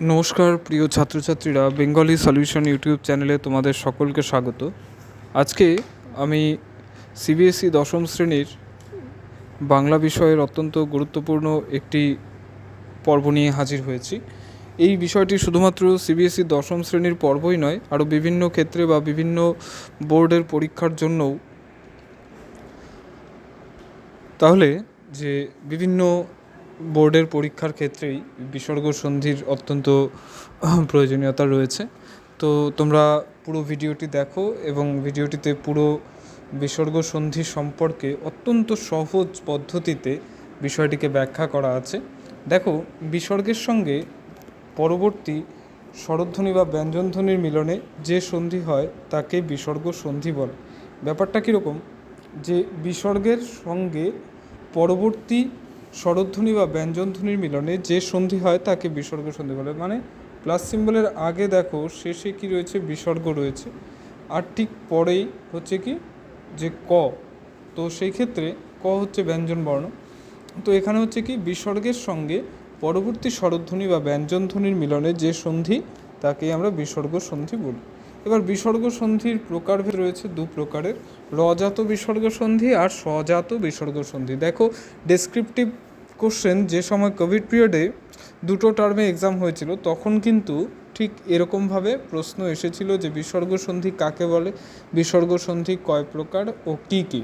নমস্কার প্রিয় ছাত্রছাত্রীরা, বেঙ্গলি সলিউশন ইউটিউব চ্যানেলে তোমাদের সকলকে স্বাগত। আজকে আমি সিবিএসই দশম শ্রেণীর বাংলা বিষয়ের অত্যন্ত গুরুত্বপূর্ণ একটি পর্ব নিয়ে হাজির হয়েছি। এই বিষয়টি শুধুমাত্র সিবিএসই দশম শ্রেণীর পর্বই নয়, আরও বিভিন্ন ক্ষেত্রে বা বিভিন্ন বোর্ডের পরীক্ষার জন্যও। তাহলে যে বিভিন্ন বোর্ডের পরীক্ষার ক্ষেত্রেই বিসর্গ সন্ধির অত্যন্ত প্রয়োজনীয়তা রয়েছে। তো তোমরা পুরো ভিডিওটি দেখো এবং ভিডিওটিতে পুরো বিসর্গ সন্ধি সম্পর্কে অত্যন্ত সহজ পদ্ধতিতে বিষয়টিকে ব্যাখ্যা করা আছে। দেখো, বিসর্গের সঙ্গে পরবর্তী স্বরধ্বনি বা ব্যঞ্জনধ্বনির মিলনে যে সন্ধি হয় তাকে বিসর্গ সন্ধি বলে। ব্যাপারটা কীরকম, যে বিসর্গের সঙ্গে পরবর্তী স্বরধ্বনি বা ব্যঞ্জনধ্বনির মিলনে যে সন্ধি হয় তাকে বিসর্গ সন্ধি বলে। মানে প্লাস সিম্বলের আগে দেখো শেষে কি রয়েছে, বিসর্গ রয়েছে, আর ঠিক পরেই হচ্ছে কি যে ক। তো সেই ক্ষেত্রে ক হচ্ছে ব্যঞ্জন বর্ণ। তো এখানে হচ্ছে কি বিসর্গের সঙ্গে পরবর্তী স্বরধ্বনি বা ব্যঞ্জনধ্বনির মিলনে যে সন্ধি তাকে আমরা বিসর্গ সন্ধি বলি। এবার বিসর্গ সন্ধির প্রকারভেদ রয়েছে দু প্রকারের, রজাত বিসর্গ সন্ধি আর স্বজাত বিসর্গ সন্ধি। দেখো, ডেসক্রিপটিভ কোশ্চেন যে সময় কোভিড পিরিয়ডে দুটো টার্মে এক্সাম হয়েছিল তখন কিন্তু ঠিক এরকমভাবে প্রশ্ন এসেছিল যে বিসর্গ সন্ধি কাকে বলে, বিসর্গ সন্ধি কয় প্রকার ও কী কী,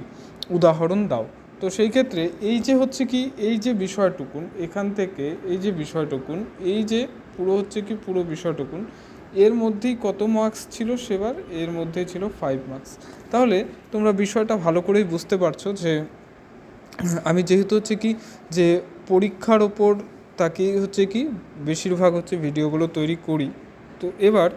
উদাহরণ দাও। তো সেই ক্ষেত্রে এই যে হচ্ছে কি এই যে বিষয়টুকুন এখান থেকে এই যে বিষয়টুকুন এই যে পুরো হচ্ছে কি পুরো বিষয়টুকুন এর মধ্যেই কত মার্কস ছিল, সেবার এর মধ্যেই ছিল 5 মার্কস। তাহলে তোমরা বিষয়টা ভালো করেই বুঝতে পারছো যে আমি যেহেতু হচ্ছে কি যে পরীক্ষার ওপর তাকিয়ে হচ্ছে কি বেশিরভাগ হচ্ছে ভিডিওগুলো তৈরি করি। তো এবার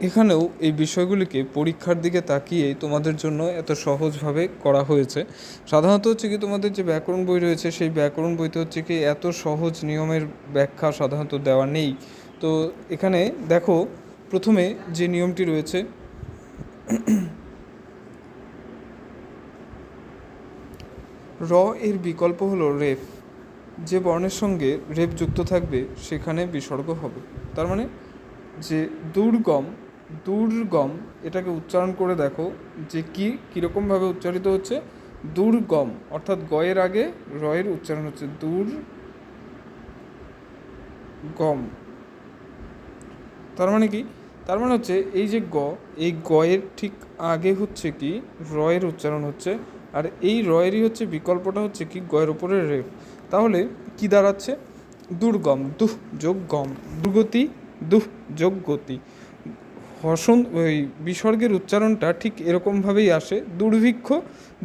এখানেও এই বিষয়গুলিকে পরীক্ষার দিকে তাকিয়েই তোমাদের জন্য এত সহজভাবে করা হয়েছে। সাধারণত হচ্ছে কি তোমাদের যে ব্যাকরণ বই রয়েছে সেই ব্যাকরণ বইতে হচ্ছে কি এত সহজ নিয়মের ব্যাখ্যা সাধারণত দেওয়া নেই। তো এখানে দেখো, প্রথমে যে নিয়মটি রয়েছে, র এর বিকল্প হলো রেফ। যে বর্ণের সঙ্গে রেফ যুক্ত থাকবে সেখানে বিসর্গ হবে। তার মানে যে দুর্গম, দুর্গম এটাকে উচ্চারণ করে দেখো যে কীরকমভাবে উচ্চারিত হচ্ছে, দুর্গম, অর্থাৎ গয়ের আগে রয়ের উচ্চারণ হচ্ছে দুর্গম। তার মানে কি, তার মানে হচ্ছে এই যে গ, এই গয়ের ঠিক আগে হচ্ছে কি রয়ের উচ্চারণ হচ্ছে, আর এই রয়েরই হচ্ছে বিকল্পটা হচ্ছে কি গয়ের উপরে রেফ। তাহলে কি দাঁড়াচ্ছে, দুর্গম, দুহ যোগ গম, দুর্গতি, দুহ যোগ গতি। ওই বিসর্গের উচ্চারণটা ঠিক এরকমভাবেই আসে, দুর্ভিক্ষ,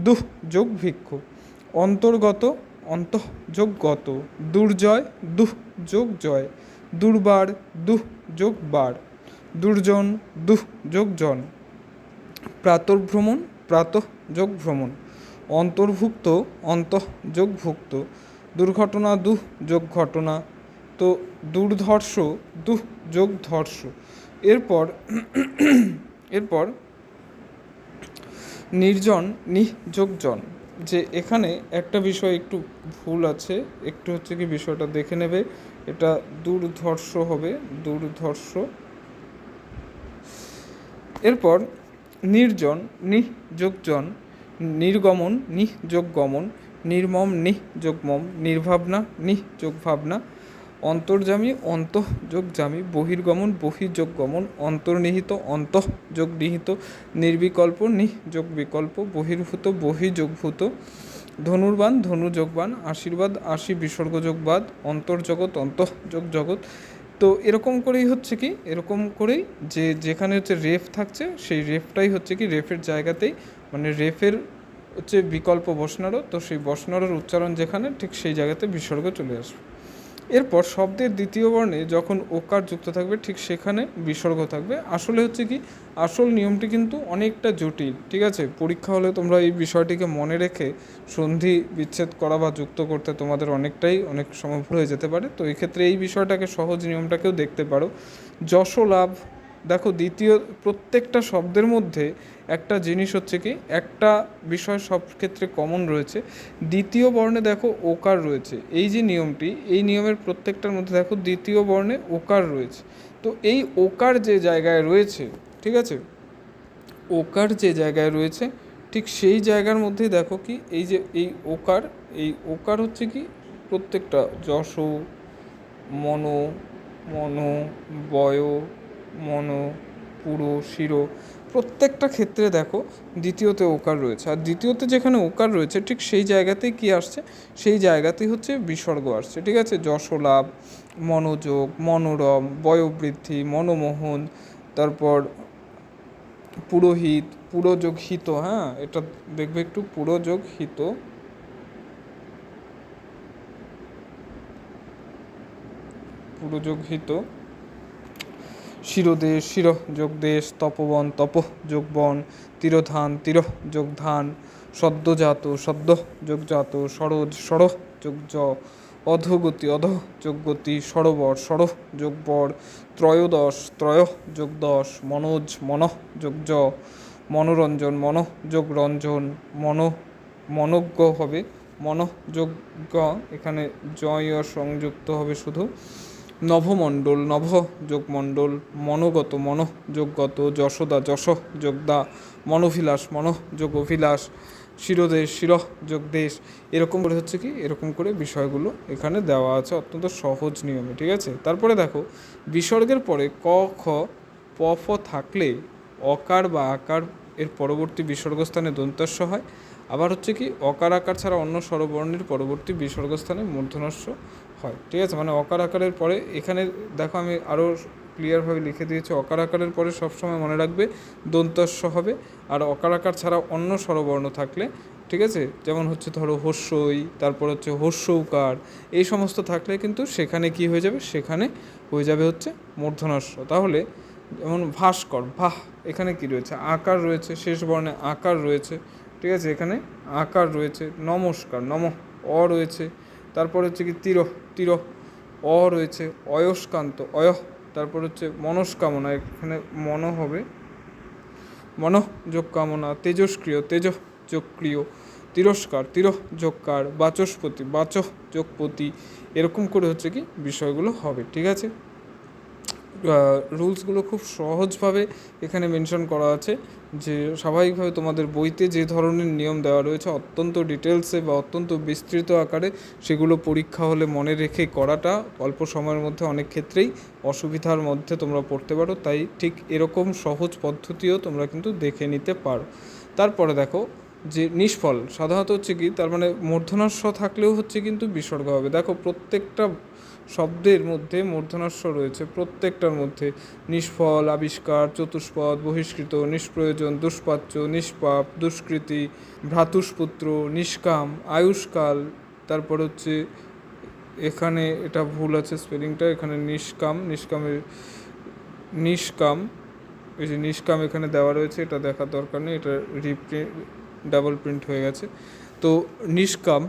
দুহ যোগ ভিক্ষ, অন্তর্গত, অন্তঃ যোগ গত, দুর্জয়, দুহ যোগ জয়, দুর্বার, দুহ যোগ বার, দুর্জন, দুহ যোগ জন, প্রাতর্ভ্রমণ, প্রাতঃ যোগ ভ্রমণ, অন্তর্ভুক্ত, অন্তঃ যোগ ভুক্ত, দুর্ঘটনা, দুহ যোগ ঘটনা। তো দুর্ধর্ষ, দুহ যোগ ধর্ষ। এরপর এরপর নির্জন, নিহ যোগ জন। যে এখানে একটা বিষয় একটু ভুল আছে, একটু হচ্ছে কি বিষয়টা দেখে নেবে, এটা দুর্ধর্ষ হবে, দুর্ধর্ষ। এরপর নির্জন, নিহ যোগ জন, নির্গমন, নিহ যোগ গমন, নির্মম, নিহ যোগ মম, নির্ভাবনা, নিহ যোগ ভাবনা, অন্তর্যামী, অন্তঃ যোগ জামী, বহির্গমন, বহি যোগ গমন, অন্তর্নিহিত, অন্তঃ যোগ নিহিত, নির্বিকল্প, নিহ যোগ বিকল্প, বহির্ভূত, বহি যোগ ভূত, ধনুর্বাণ, ধনু যোগবান, আশীর্বাদ, আশি বিসর্গ যোগবাদ, অন্তর্জগৎ, অন্তঃ যোগ জগৎ। তো এরকম করেই হচ্ছে কি, এরকম করেই যে যেখানে হচ্ছে রেফ থাকছে সেই রেফটাই হচ্ছে কি রেফের জায়গাতেই, মানে রেফের হচ্ছে বিকল্প বসনারও, তো সেই বসনারোর উচ্চারণ যেখানে ঠিক সেই জায়গাতে বিসর্গ চলে আসবে। এরপর শব্দের দ্বিতীয় বর্ণে যখন ওকার যুক্ত থাকবে ঠিক সেখানে বিসর্গ থাকবে। আসলে হচ্ছে কি আসল নিয়মটি কিন্তু অনেকটা জটিল, ঠিক আছে। পরীক্ষা হলে তোমরা এই বিষয়টিকে মনে রেখে সন্ধি বিচ্ছেদ করা বা যুক্ত করতে তোমাদের অনেক সময় ভুল হয়ে যেতে পারে। তো এই ক্ষেত্রে এই বিষয়টাকে, সহজ নিয়মটাকেও দেখতে পারো। যশ লাভ, দেখো দ্বিতীয় প্রত্যেকটা শব্দের মধ্যে একটা জিনিস হচ্ছে কি, একটা বিষয় সব ক্ষেত্রে কমন রয়েছে। দ্বিতীয় বর্ণে দেখো ওকার রয়েছে, এই যে নিয়মটি, এই নিয়মের প্রত্যেকটার মধ্যে দেখো দ্বিতীয় বর্ণে ওকার রয়েছে। তো এই ওকার যে জায়গায় রয়েছে, ঠিক আছে, ওকার যে জায়গায় রয়েছে ঠিক সেই জায়গার মধ্যেই দেখো কি এই যে এই ওকার হচ্ছে কি প্রত্যেকটা যশ, মন, মন, বয়, মন, পুরো, শিরো, প্রত্যেকটা ক্ষেত্রে দেখো দ্বিতীয়তে ওকার রয়েছে। আর দ্বিতীয়তে যেখানে ওকার রয়েছে ঠিক সেই জায়গাতেই কি আসছে, সেই জায়গাতেই হচ্ছে বিসর্গ আসছে, ঠিক আছে। যশলাভ, মনোযোগ, মনোরম, বয়োবৃদ্ধি, মনমোহন, তারপর পুরোহিত, পুরোযোগ হিত, হ্যাঁ এটা দেখবে একটু, পুরোযোগ হিত, পুরোযোগ হিত, শিরোদেশ, শির যোগদেশ, তপবন, তপ যোগবন, তিরোধান, তির যোগধান, সদ্যজাত, সদ্য যোগজাত, সরোজ, সর যোগজ, অধোগতি, অধ যোগগতি, সরোবর, সর যোগবর, ত্রয়োদশ, ত্রয় যোগদশ, মনোজ, মন যোগজ, মনোরঞ্জন, মন যোগরঞ্জন, মনজ্ঞ হবে, মনোযোগ্য, এখানে জয় সংযুক্ত হবে শুধু, নভমণ্ডল, নভ যোগমণ্ডল, মনোগত, মন যোগগত, যশোদা, যশ যোগদা, মনোভিলাস, মন যোগ অভিলাষ, শিরোদেশ, শির যোগদেশ, এরকম করে হচ্ছে কি, এরকম করে বিষয়গুলো এখানে দেওয়া আছে অত্যন্ত সহজ নিয়মে, ঠিক আছে। তারপরে দেখো বিসর্গের পরে ক, খ, প, ফ থাকলে অকার বা আকার এর পরবর্তী বিসর্গস্থানে দন্তাস্য হয়। আবার হচ্ছে কি অকার আকার ছাড়া অন্য স্বরবর্ণের পরবর্তী বিসর্গস্থানে মূর্ধন্যস্য হয়, ঠিক আছে। মানে অকার আকারের পরে এখানে দেখো আমি আরও ক্লিয়ারভাবে লিখে দিয়েছি, অকার আকারের পরে সবসময় মনে রাখবে দন্তাস্য হবে। আর অকার আকার ছাড়া অন্য স্বরবর্ণ থাকলে, ঠিক আছে, যেমন হচ্ছে ধরো হস্যই, তারপর হচ্ছে হস্যৌকার, এই সমস্ত থাকলে কিন্তু সেখানে কি হয়ে যাবে, সেখানে হয়ে যাবে হচ্ছে মূর্ধন্যস্য। তাহলে যেমন ভাস্কর, ভাহ, এখানে কি রয়েছে, আকার রয়েছে, শেষ বর্ণে আকার রয়েছে, ঠিক আছে, এখানে আকার রয়েছে। নমস্কার, নম, অ রয়েছে। তারপর হচ্ছে কি তির, তির, অ রয়েছে। অয়স্কান্ত, অয়, তারপর হচ্ছে মনস্কামনা, এখানে মন হবে, মন যোগ কামনা। তেজস্ক্রিয়, তেজ যোগক্রিয়। তিরস্কার, তির যোগকার। বাচস্পতি, বাচ যোগপতি, এরকম করে হচ্ছে কি বিষয়গুলো হবে, ঠিক আছে। রুলসগুলো খুব সহজভাবে এখানে মেনশন করা আছে, যে স্বাভাবিকভাবে তোমাদের বইতে যে ধরনের নিয়ম দেওয়া রয়েছে অত্যন্ত ডিটেলসে বা অত্যন্ত বিস্তৃত আকারে, সেগুলো পরীক্ষা হলে মনে রেখে করাটা অল্প সময়ের মধ্যে অনেক ক্ষেত্রেই অসুবিধার মধ্যে তোমরা পড়তে পারো। তাই ঠিক এরকম সহজ পদ্ধতিও তোমরা কিন্তু দেখে নিতে পারো। তারপরে দেখো যে নিষ্ফল সাধারণত হচ্ছে কি, তার মানে মূর্ধন্যাস্য থাকলেও হচ্ছে কিন্তু বিসর্গ হবে। দেখো প্রত্যেকটা শব্দের মধ্যে মূর্ধন্যাস্য রয়েছে, প্রত্যেকটার মধ্যে। নিষ্ফল, আবিষ্কার, চতুষ্পদ, বহিষ্কৃত, নিষ্প্রয়োজন, দুষ্পাচ্য, নিষ্পাপ, দুষ্কৃতি, ভ্রাতুষ্পুত্র, নিষ্কাম, আয়ুষ্কাল, তারপর হচ্ছে এখানে এটা ভুল আছে স্পেলিংটা, এখানে নিষ্কাম, নিষ্কাম, এই যে নিষ্কাম এখানে দেওয়া রয়েছে, এটা দেখার দরকার নেই, এটা ডাবল প্রিন্ট হয়ে গেছে। তো নিষ্কাম,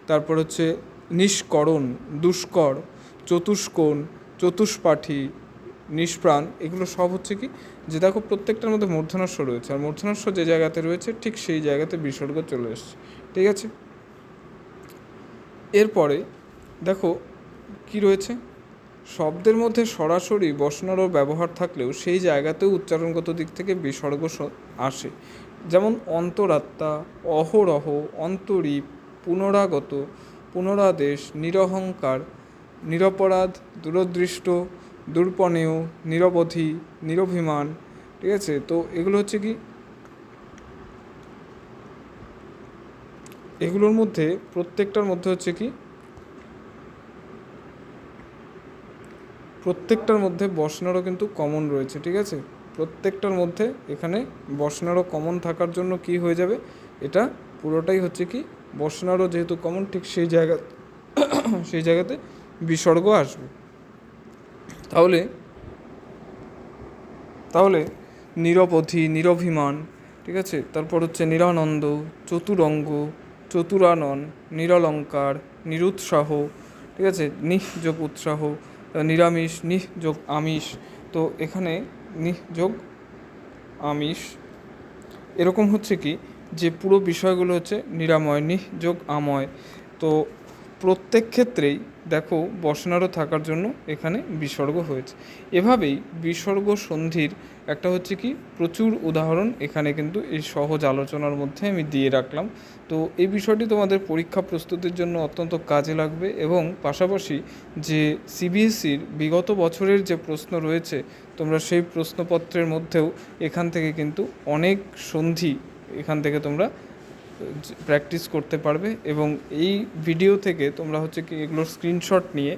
তারপর হচ্ছে নিষ্করণ, দুষ্কর, চতুষ্কোণ, চতুষ্পাঠী, নিষ্প্রাণ, এগুলো সব হচ্ছে কি, যে দেখো প্রত্যেকটার মধ্যে মূর্ধন্যাস্য রয়েছে, আর মূর্ধন্যাস্য যে জায়গাতে রয়েছে ঠিক সেই জায়গাতে বিসর্গ চলে এসছে, ঠিক আছে। এরপরে দেখো কি রয়েছে, শব্দের মধ্যে সরাসরি বসনারও ব্যবহার থাকলেও সেই জায়গাতেও উচ্চারণগত দিক থেকে বিসর্গ আসে। যেমন অন্তরাত্মা, অহরহ, অন্তরীপ, পুনরাগত, পুনরাদেশ, নিরহংকার, নিরপরাধ, দূরদৃষ্ট, দূরপনেয়, নিরবধি, নিরভিমান, ঠিক আছে। তো এগুলো হচ্ছে কি, এগুলোর মধ্যে প্রত্যেকটার মধ্যে হচ্ছে কি, প্রত্যেকটার মধ্যে বসনারও কিন্তু কমন রয়েছে, ঠিক আছে। প্রত্যেকটার মধ্যে এখানে বসনারও কমন থাকার জন্য কি হয়ে যাবে, এটা পুরোটাই হচ্ছে কি বসনারও যেহেতু কমন, ঠিক সেই জায়গাতে বিসর্গ আসবে। তাহলে তাহলে নিরবধি, নিরভিমান, ঠিক আছে। তারপর হচ্ছে নিরানন্দ, চতুরঙ্গ, চতুরানন, নিরলঙ্কার, নিরুৎসাহ, ঠিক আছে, নিঃ যোগ উৎসাহ, নিরামিষ, নিঃ যোগ আমিষ। তো এখানে নিঃ যোগ আমিষ, এরকম হচ্ছে কি যে পুরো বিষয়গুলো হচ্ছে নিরাময়, নিঃ যোগ আময়। তো প্রত্যেক ক্ষেত্রেই দেখো বসনারও থাকার জন্য এখানে বিসর্গ হয়েছে। এভাবেই বিসর্গ সন্ধির একটা হচ্ছে কি প্রচুর উদাহরণ এখানে কিন্তু এই সহজ আলোচনার মধ্যে আমি দিয়ে রাখলাম। তো এই বিষয়টি তোমাদের পরীক্ষা প্রস্তুতির জন্য অত্যন্ত কাজে লাগবে, এবং পাশাপাশি যে সিবিএসসির বিগত বছরের যে প্রশ্ন রয়েছে তোমরা সেই প্রশ্নপত্রের মধ্যেও এখান থেকে কিন্তু অনেক সন্ধি এখান থেকে তোমরা প্র্যাকটিস করতে পারবে, এবং এই ভিডিও থেকে তোমরা হচ্ছে কি এগুলোর স্ক্রিনশট নিয়ে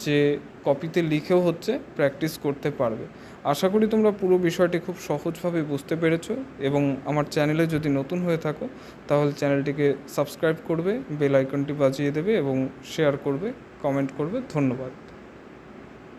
যে কপিতে লিখেও হচ্ছে প্র্যাকটিস করতে পারবে। আশা করি তোমরা পুরো বিষয়টি খুব সহজভাবে বুঝতে পেরেছো, এবং আমার চ্যানেলে যদি নতুন হয়ে থাকো তাহলে চ্যানেলটিকে সাবস্ক্রাইব করবে, বেল আইকনটি বাজিয়ে দেবে এবং শেয়ার করবে, কমেন্ট করবে। ধন্যবাদ।